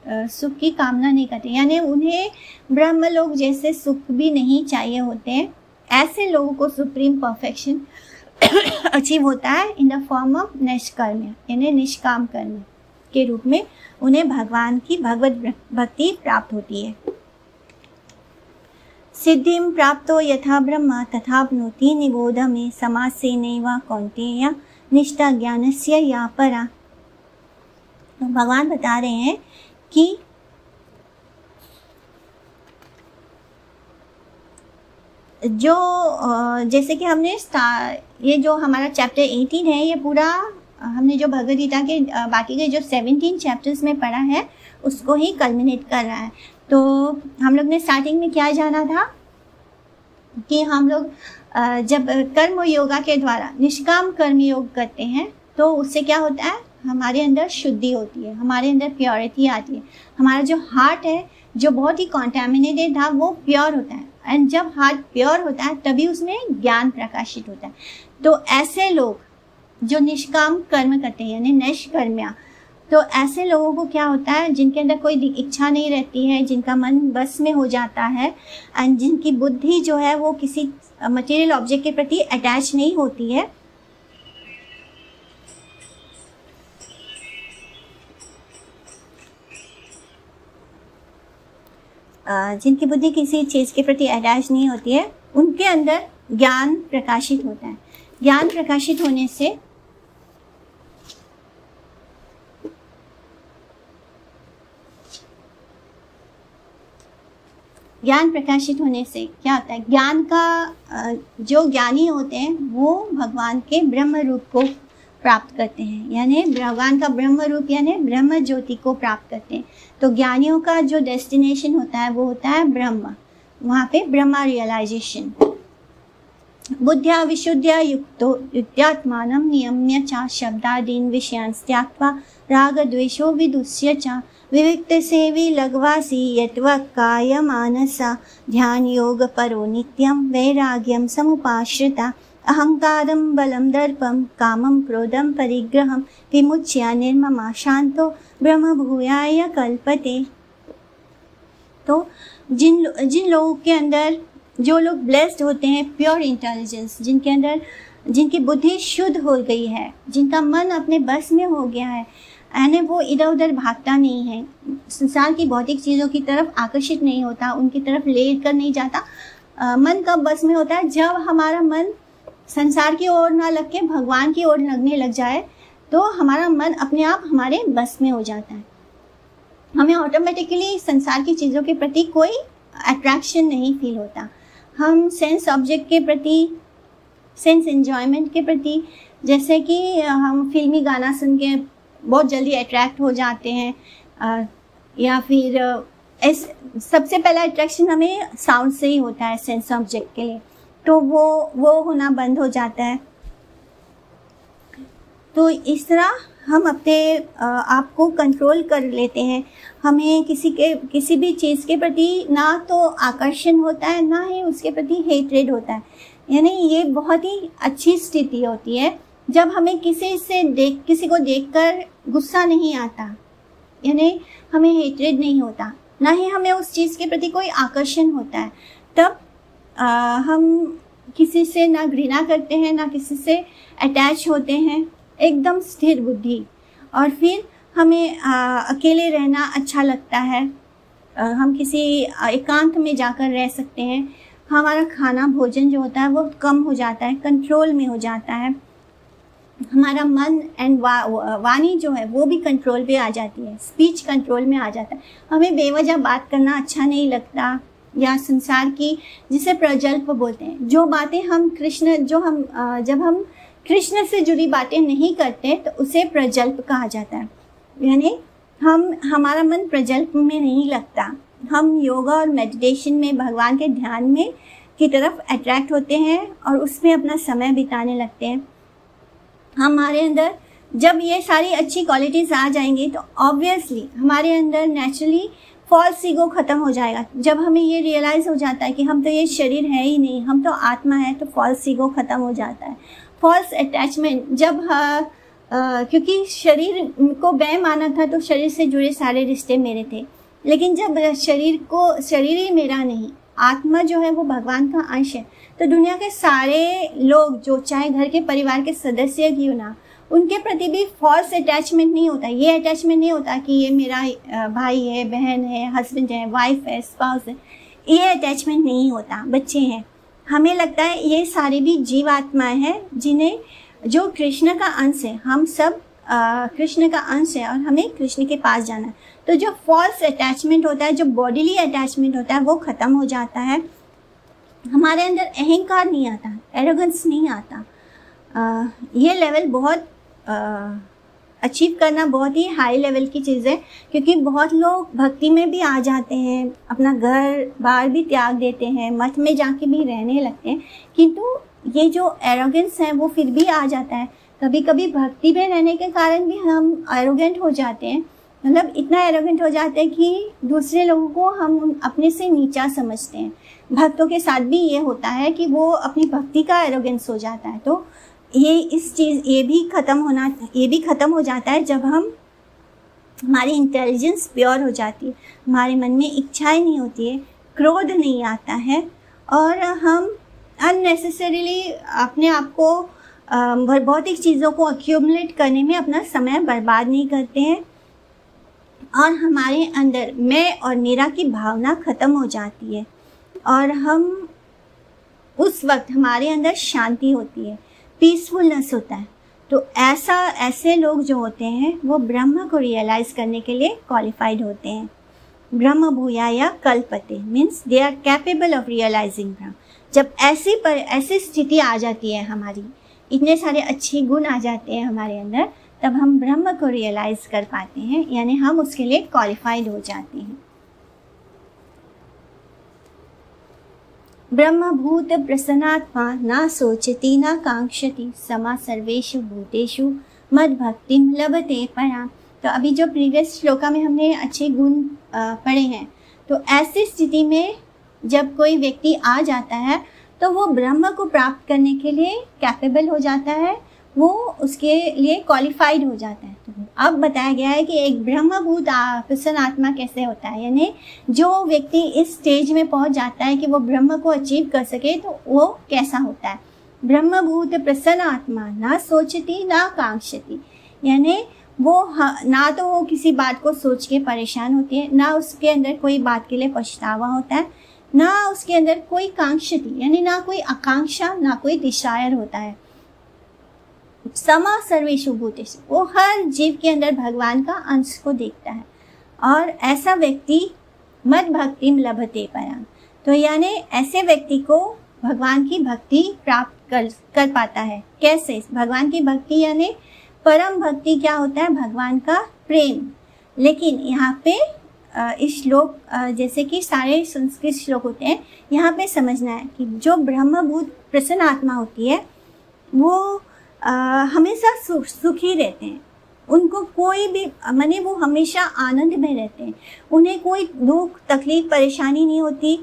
सुख की कामना नहीं करते, यानी उन्हें ब्रह्मलोक जैसे सुख भी नहीं चाहिए होते हैं, ऐसे लोगों को सुप्रीम परफेक्शन अचीव होता है इन द फॉर्म ऑफ निष्कर्म, यानी निष्काम कर्म के रूप में उन्हें भगवान की भगवत भक्ति प्राप्त होती है। सिद्धिं प्राप्तो यथा ब्रह्म तथाप्नोति निबोध मे समासेनैव कौन्तेय निष्ठा ज्ञानस्य या परा। तो भगवान बता रहे हैं कि जो जैसे कि हमने ये जो हमारा चैप्टर 18 है, ये पूरा हमने जो भगवद गीता के बाकी के जो 17 चैप्टर्स में पढ़ा है उसको ही कल्मिनेट कर रहा है। तो हम लोग ने स्टार्टिंग में क्या जाना था कि हम लोग जब कर्म योगा के द्वारा निष्काम कर्म योग करते हैं तो उससे क्या होता है, हमारे अंदर शुद्धि होती है, हमारे अंदर प्योरिटी आती है, हमारा जो हार्ट है जो बहुत ही कॉन्टेमिनेटेड था वो प्योर होता है। एंड जब हार्ट प्योर होता है तभी उसमें ज्ञान प्रकाशित होता है। तो ऐसे लोग जो निष्काम कर्म करते हैं यानी निष्कर्म्या, तो ऐसे लोगों को क्या होता है, जिनके अंदर कोई इच्छा नहीं रहती है, जिनका मन बस में हो जाता है एंड जिनकी बुद्धि जो है वो किसी मटेरियल ऑब्जेक्ट के प्रति अटैच नहीं होती है, जिनकी बुद्धि किसी चीज़ के प्रति अटैच नहीं होती है, उनके अंदर ज्ञान प्रकाशित होता है। ज्ञान प्रकाशित होने से क्या होता है, ज्ञान का जो ज्ञानी होते हैं वो भगवान के ब्रह्म रूप को प्राप्त करते हैं, यानी भगवान का ब्रह्म रूप यानी ब्रह्म ज्योति को प्राप्त करते हैं। तो ज्ञानियों का जो डेस्टिनेशन होता है वो होता है ब्रह्म, वहाँ पे ब्रह्मा रियलाइजेशन। बुद्ध्या विशुद्ध्या युक्तो युक्त्यात्मानं नियम्य च शब्दादीन् विषयान् त्यक्त्वा राग द्वेषो विदुष्य च विविक्त सेवी लघ्वासी यत्वा काय मानसा ध्यान योग परो नित्यं वैराग्यं समुपाश्रिता अहंकारं बलं दर्पं कामं क्रोधं परिग्रहं विमुच्य निर्ममा शांतो ब्रह्म भूयाय कल्पते। तो जिन लोगों के अंदर, जो लोग ब्लेस्ड होते हैं प्योर इंटेलिजेंस, जिनके अंदर जिनकी बुद्धि शुद्ध हो गई है, जिनका मन अपने बस में हो गया है, यानी वो इधर उधर भागता नहीं है, संसार की भौतिक चीज़ों की तरफ आकर्षित नहीं होता, उनकी तरफ ले कर नहीं जाता। मन कब बस में होता है, जब हमारा मन संसार की ओर ना लग के भगवान की ओर लगने लग जाए, तो हमारा मन अपने आप हमारे बस में हो जाता है। हमें ऑटोमेटिकली संसार की चीज़ों के प्रति कोई अट्रैक्शन नहीं फील होता। हम सेंस ऑब्जेक्ट के प्रति, सेंस एंजॉयमेंट के प्रति, जैसे कि हम फिल्मी गाना सुन के बहुत जल्दी अट्रैक्ट हो जाते हैं, या फिर सबसे पहला अट्रैक्शन हमें साउंड से ही होता है सेंस ऑब्जेक्ट के लिए, तो वो होना बंद हो जाता है। तो इस तरह हम अपने आप को कंट्रोल कर लेते हैं। हमें किसी भी चीज़ के प्रति ना तो आकर्षण होता है, ना ही उसके प्रति हेट्रेड होता है। यानी ये बहुत ही अच्छी स्थिति होती है जब हमें किसी को देखकर गुस्सा नहीं आता, यानी हमें हेट्रेड नहीं होता, ना ही हमें उस चीज़ के प्रति कोई आकर्षण होता है। तब हम किसी से ना घृणा करते हैं, ना किसी से अटैच होते हैं, एकदम स्थिर बुद्धि। और फिर हमें अकेले रहना अच्छा लगता है, हम किसी एकांत में जाकर रह सकते हैं। हमारा खाना भोजन जो होता है वो कम हो जाता है, कंट्रोल में हो जाता है। हमारा मन एंड वाणी जो है वो भी कंट्रोल पे आ जाती है, स्पीच कंट्रोल में आ जाता है। हमें बेवजह बात करना अच्छा नहीं लगता, या संसार की जिसे प्रजल्प बोलते हैं, जो बातें जब हम कृष्ण से जुड़ी बातें नहीं करते तो उसे प्रजल्प कहा जाता है। यानी हमारा मन प्रजल्प में नहीं लगता, हम योगा और मेडिटेशन में भगवान के ध्यान में की तरफ अट्रैक्ट होते हैं और उसमें अपना समय बिताने लगते हैं। हमारे अंदर जब ये सारी अच्छी क्वालिटीज़ आ जाएंगी तो ऑब्वियसली हमारे अंदर नेचुरली फॉल्स ईगो ख़त्म हो जाएगा। जब हमें ये रियलाइज़ हो जाता है कि हम तो ये शरीर है ही नहीं, हम तो आत्मा है, तो फॉल्स ईगो ख़त्म हो जाता है। फॉल्स अटैचमेंट जब क्योंकि शरीर को मैं माना था तो शरीर से जुड़े सारे रिश्ते मेरे थे, लेकिन जब शरीर ही मेरा नहीं, आत्मा जो है वो भगवान का अंश है, तो दुनिया के सारे लोग जो चाहे घर के परिवार के सदस्य क्यों ना, उनके प्रति भी फॉल्स अटैचमेंट नहीं होता। ये अटैचमेंट नहीं होता कि ये मेरा भाई है, बहन है, हस्बैंड है, वाइफ है, स्पाउस है। ये अटैचमेंट नहीं होता। बच्चे हैं, हमें लगता है ये सारे भी जीवात्माएं हैं जिन्हें, जो कृष्ण का अंश है, हम सब कृष्ण का अंश है और हमें कृष्ण के पास जाना है। तो जो फॉल्स अटैचमेंट होता है, जो बॉडीली अटैचमेंट होता है, वो ख़त्म हो जाता है। हमारे अंदर अहंकार नहीं आता, एरोगेंस नहीं आता। ये लेवल बहुत अचीव करना बहुत ही हाई लेवल की चीज़ है, क्योंकि बहुत लोग भक्ति में भी आ जाते हैं, अपना घर बार भी त्याग देते हैं, मठ में जाके भी रहने लगते हैं, किंतु ये जो एरोगेंस है वो फिर भी आ जाता है। कभी कभी भक्ति में रहने के कारण भी हम एरोगेंट हो जाते हैं, मतलब इतना एरोगेंट हो जाते हैं कि दूसरे लोगों को हम अपने से नीचा समझते हैं। भक्तों के साथ भी ये होता है कि वो अपनी भक्ति का एरोगेंस हो जाता है। तो ये भी ख़त्म हो जाता है जब हमारी इंटेलिजेंस प्योर हो जाती है, हमारे मन में इच्छाएं नहीं होती है, क्रोध नहीं आता है, और हम अननेसेसरीली अपने आप को भौतिक चीज़ों को अक्यूमुलेट करने में अपना समय बर्बाद नहीं करते हैं, और हमारे अंदर मैं और मेरा की भावना ख़त्म हो जाती है, और हम उस वक्त हमारे अंदर शांति होती है, पीसफुलनेस होता है। तो ऐसे लोग जो होते हैं वो ब्रह्म को रियलाइज करने के लिए क्वालिफाइड होते हैं। ब्रह्म भूयाय कल्पते means they are capable of realising Brahman. जब ऐसी स्थिति आ जाती है, हमारी इतने सारे अच्छे गुण आ जाते हैं हमारे अंदर, तब हम ब्रह्म को रियलाइज कर पाते हैं, यानी हम उसके लिए क्वालिफाइड हो जाते हैं। ब्रह्मभूत प्रसन्नात्मा ना सोचती ना कांक्षति समा सर्वेषु भूतेषु मद भक्तिम लभते पराम। तो अभी जो प्रीवियस श्लोका में हमने अच्छे गुण पढ़े हैं, तो ऐसी स्थिति में जब कोई व्यक्ति आ जाता है तो वो ब्रह्म को प्राप्त करने के लिए कैपेबल हो जाता है, वो उसके लिए क्वालिफाइड हो जाता है। तो अब बताया गया है कि एक ब्रह्मभूत प्रसन्न आत्मा कैसे होता है, यानी जो व्यक्ति इस स्टेज में पहुंच जाता है कि वो ब्रह्म को अचीव कर सके, तो वो कैसा होता है। ब्रह्मभूत प्रसन्न आत्मा ना सोचती ना कांक्षती, यानी वो ना तो वो किसी बात को सोच के परेशान होती है, ना उसके अंदर कोई बात के लिए पछतावा होता है, ना उसके अंदर कोई कांक्षती यानी ना कोई आकांक्षा, ना कोई डिशायर होता है। समा सर्वेषु भूतेषु, वो हर जीव के अंदर भगवान का अंश को देखता है, और ऐसा व्यक्ति मद भक्तिम लभते पराम। तो यानी ऐसे व्यक्ति को भगवान की भक्ति प्राप्त कर पाता है। कैसे? भगवान की भक्ति यानी परम भक्ति क्या होता है? भगवान का प्रेम। लेकिन यहाँ पे इस श्लोक जैसे कि सारे संस्कृत श्लोक होते हैं, यहाँ पे समझना है कि जो ब्रह्मभूत प्रसन्न आत्मा होती है वो हमेशा सुखी रहते हैं, उनको कोई भी माने वो हमेशा आनंद में रहते हैं, उन्हें कोई दुख तकलीफ परेशानी नहीं होती।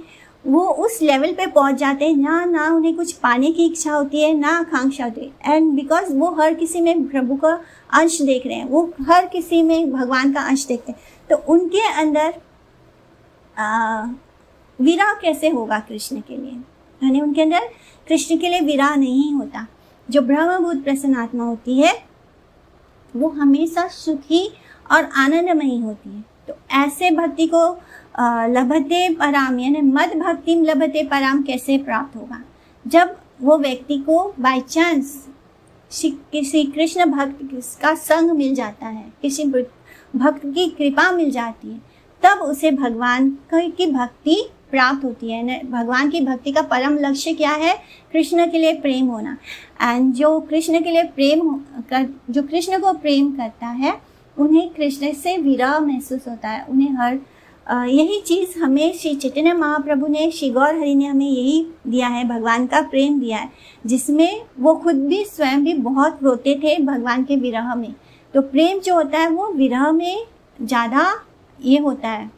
वो उस लेवल पे पहुंच जाते हैं, ना उन्हें कुछ पाने की इच्छा होती है, ना आकांक्षा होती है। एंड बिकॉज वो हर किसी में प्रभु का अंश देख रहे हैं, वो हर किसी में भगवान का अंश देखते हैं, तो उनके अंदर विरह कैसे होगा कृष्ण के लिए? यानी उनके अंदर कृष्ण के लिए विरह नहीं होता। जो ब्रह्मभूत प्रसन्न आत्मा होती है वो हमेशा सुखी और आनंदमयी होती है। तो ऐसे भक्ति को लभते पराम यानी मद भक्तिम लभते पराम कैसे प्राप्त होगा? जब वो व्यक्ति को बाय चांस किसी कृष्ण भक्त का संग मिल जाता है, किसी भक्त की कृपा मिल जाती है, तब उसे भगवान की भक्ति प्राप्त होती है। भगवान की भक्ति का परम लक्ष्य क्या है? कृष्ण के लिए प्रेम होना। एंड जो कृष्ण के लिए जो कृष्ण को प्रेम करता है, उन्हें कृष्ण से विरह महसूस होता है। उन्हें हर यही चीज़ हमें श्री चैतन्य महाप्रभु ने, श्री गौर हरि ने हमें यही दिया है, भगवान का प्रेम दिया है, जिसमें वो खुद भी स्वयं भी बहुत रोते थे भगवान के विरह में। तो प्रेम जो होता है वो विरह में ज़्यादा ये होता है,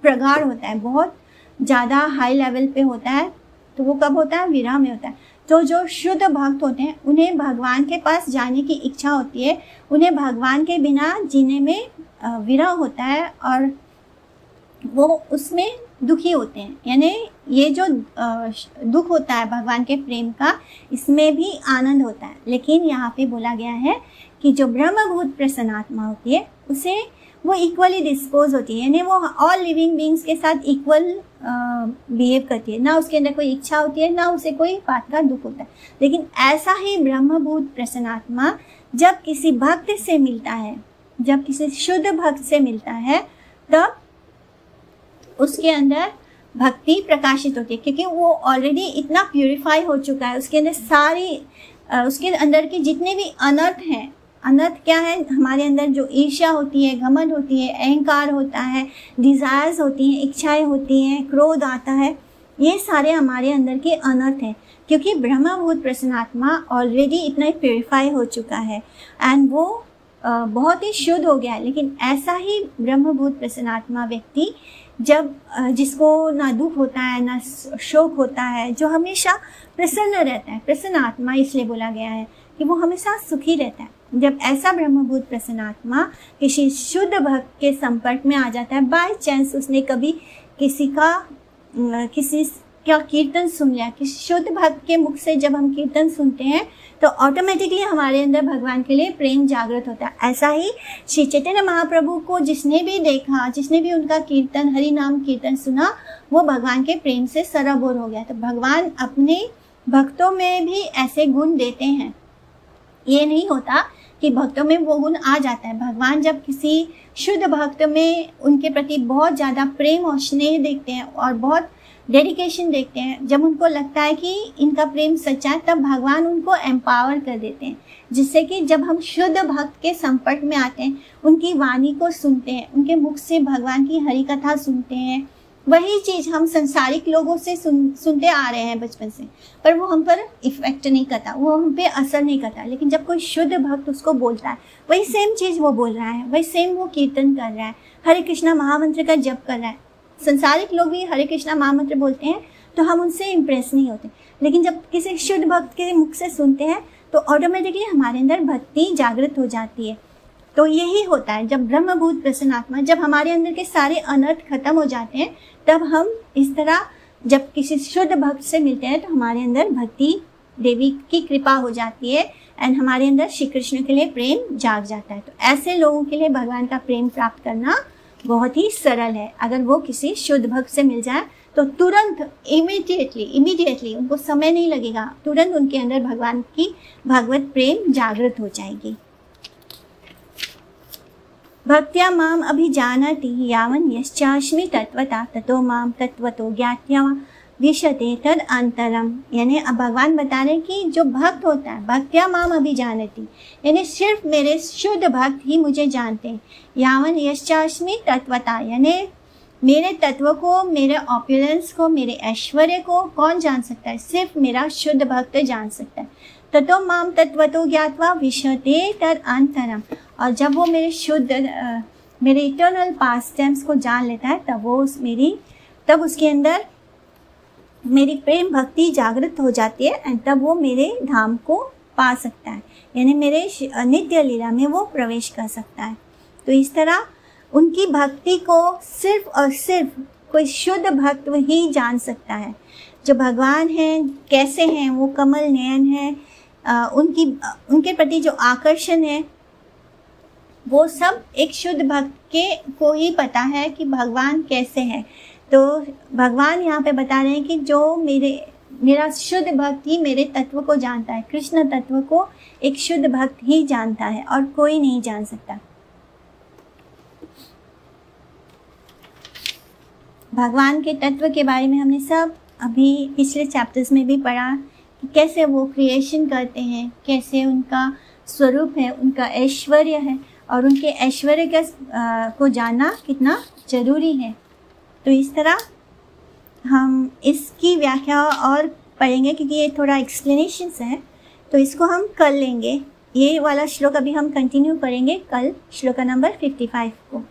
प्रगाढ़ होता है, बहुत ज़्यादा हाई लेवल पे होता है। तो वो कब होता है? विरह में होता है। तो जो शुद्ध भक्त होते हैं उन्हें भगवान के पास जाने की इच्छा होती है, उन्हें भगवान के बिना जीने में विरह होता है, और वो उसमें दुखी होते हैं। यानी ये जो दुख होता है भगवान के प्रेम का, इसमें भी आनंद होता है। लेकिन यहाँ पे बोला गया है कि जो ब्रह्मभूत प्रसन्न आत्मा होती है, उसे वो इक्वली डिस्पोज होती है, यानी वो ऑल लिविंग बींग्स के साथ इक्वल बिहेव करती है, ना उसके अंदर कोई इच्छा होती है, ना उसे कोई बात का दुख होता है। लेकिन ऐसा ही ब्रह्मभूत प्रसन्नात्मा जब किसी भक्त से मिलता है, जब किसी शुद्ध भक्त से मिलता है, तब उसके अंदर भक्ति प्रकाशित होती है, क्योंकि वो ऑलरेडी इतना प्यूरिफाई हो चुका है। उसके अंदर सारी उसके अंदर के जितने भी अनर्थ हैं, अनर्थ क्या है, हमारे अंदर जो ईर्ष्या होती है, घमंड होती है, अहंकार होता है, डिज़ायर्स होती हैं, इच्छाएं होती हैं, क्रोध आता है, ये सारे हमारे अंदर के अनर्थ हैं, क्योंकि ब्रह्मभूत प्रसन्नात्मा ऑलरेडी इतना प्यूरिफाई हो चुका है एंड वो बहुत ही शुद्ध हो गया है। लेकिन ऐसा ही ब्रह्मभूत प्रसन्नात्मा व्यक्ति जब जिसको ना दुख होता है ना शोक होता है, जो हमेशा प्रसन्न रहता है, प्रसन्न आत्मा इसलिए बोला गया है कि वो हमेशा सुखी रहता है। जब ऐसा ब्रह्मभूत प्रसन्नात्मा किसी शुद्ध भक्त के संपर्क में आ जाता है, बाय चांस उसने कभी किसी का कीर्तन सुन लिया, किसी शुद्ध भक्त के मुख से जब हम कीर्तन सुनते हैं तो ऑटोमेटिकली हमारे अंदर भगवान के लिए प्रेम जागृत होता है। ऐसा ही श्री चैतन्य महाप्रभु को जिसने भी देखा, जिसने भी उनका कीर्तन, हरि नाम कीर्तन सुना, वो भगवान के प्रेम से सराबोर हो गया। तो भगवान अपने भक्तों में भी ऐसे गुण देते हैं, ये नहीं होता कि भक्तों में वो गुण आ जाता है। भगवान जब किसी शुद्ध भक्त में उनके प्रति बहुत ज़्यादा प्रेम और स्नेह देखते हैं और बहुत डेडिकेशन देखते हैं, जब उनको लगता है कि इनका प्रेम सच्चा है, तब भगवान उनको एम्पावर कर देते हैं, जिससे कि जब हम शुद्ध भक्त के संपर्क में आते हैं, उनकी वाणी को सुनते हैं, उनके मुख से भगवान की हरि कथा सुनते हैं, वही चीज़ हम संसारिक लोगों से सुनते आ रहे हैं बचपन से, पर वो हम पर इफेक्ट नहीं करता, वो हम पे असर नहीं करता। लेकिन जब कोई शुद्ध भक्त उसको बोलता है, वही सेम चीज़ वो बोल रहा है, वही सेम वो कीर्तन कर रहा है, हरे कृष्णा महामंत्र का जप कर रहा है। संसारिक लोग भी हरे कृष्णा महामंत्र बोलते हैं तो हम उनसे इम्प्रेस नहीं होते, लेकिन जब किसी शुद्ध भक्त के मुख से सुनते हैं तो ऑटोमेटिकली हमारे अंदर भक्ति जागृत हो जाती है। तो यही होता है, जब ब्रह्मभूत प्रसन्नात्मा, जब हमारे अंदर के सारे अनर्थ खत्म हो जाते हैं, तब हम इस तरह जब किसी शुद्ध भक्त से मिलते हैं तो हमारे अंदर भक्ति देवी की कृपा हो जाती है एंड हमारे अंदर श्री कृष्ण के लिए प्रेम जाग जाता है। तो ऐसे लोगों के लिए भगवान का प्रेम प्राप्त करना बहुत ही सरल है। अगर वो किसी शुद्ध भक्त से मिल जाए तो तुरंत इमीडिएटली उनको समय नहीं लगेगा, तुरंत उनके अंदर भगवान की भगवत प्रेम जागृत हो जाएगी। भक्त्या माम अभिजानति यावन् यश्चास्मि तत्वता ततो माम तत्वतो ज्ञात्वा विशते तद अंतरम। यानी अब भगवान बता रहे हैं कि जो भक्त होता है, भक्त्या माम अभिजानति, यानी सिर्फ मेरे शुद्ध भक्त ही मुझे जानते हैं। यावन् यश्चास्मि तत्वता, यानी मेरे तत्व को, मेरे ऑपुलेंस को, मेरे ऐश्वर्य को कौन जान सकता है? सिर्फ मेरा शुद्ध भक्त जान सकता है। ततो माम तत्वतो ज्ञात्वा विशते तद अंतरम, और जब वो मेरे इटर्नल पास्ट टाइम्स को जान लेता है, तब उसके अंदर मेरी प्रेम भक्ति जागृत हो जाती है एंड तब वो मेरे धाम को पा सकता है, यानी मेरे नित्य लीला में वो प्रवेश कर सकता है। तो इस तरह उनकी भक्ति को सिर्फ और सिर्फ कोई शुद्ध भक्त ही जान सकता है। जो भगवान हैं कैसे हैं, वो कमल नयन है, उनके प्रति जो आकर्षण है वो सब एक शुद्ध भक्त को ही पता है कि भगवान कैसे है। तो भगवान यहाँ पे बता रहे हैं कि जो मेरा शुद्ध भक्त ही मेरे तत्व को जानता है, कृष्ण तत्व को एक शुद्ध भक्त ही जानता है और कोई नहीं जान सकता। भगवान के तत्व के बारे में हमने सब अभी पिछले चैप्टर्स में भी पढ़ा कि कैसे वो क्रिएशन करते हैं, कैसे उनका स्वरूप है, उनका ऐश्वर्य है और उनके ऐश्वर्य को जानना कितना जरूरी है। तो इस तरह हम इसकी व्याख्या और पढ़ेंगे क्योंकि ये थोड़ा एक्सप्लेनेशंस है, तो इसको हम कल लेंगे। ये वाला श्लोक अभी हम कंटिन्यू करेंगे कल, श्लोक नंबर 55 को।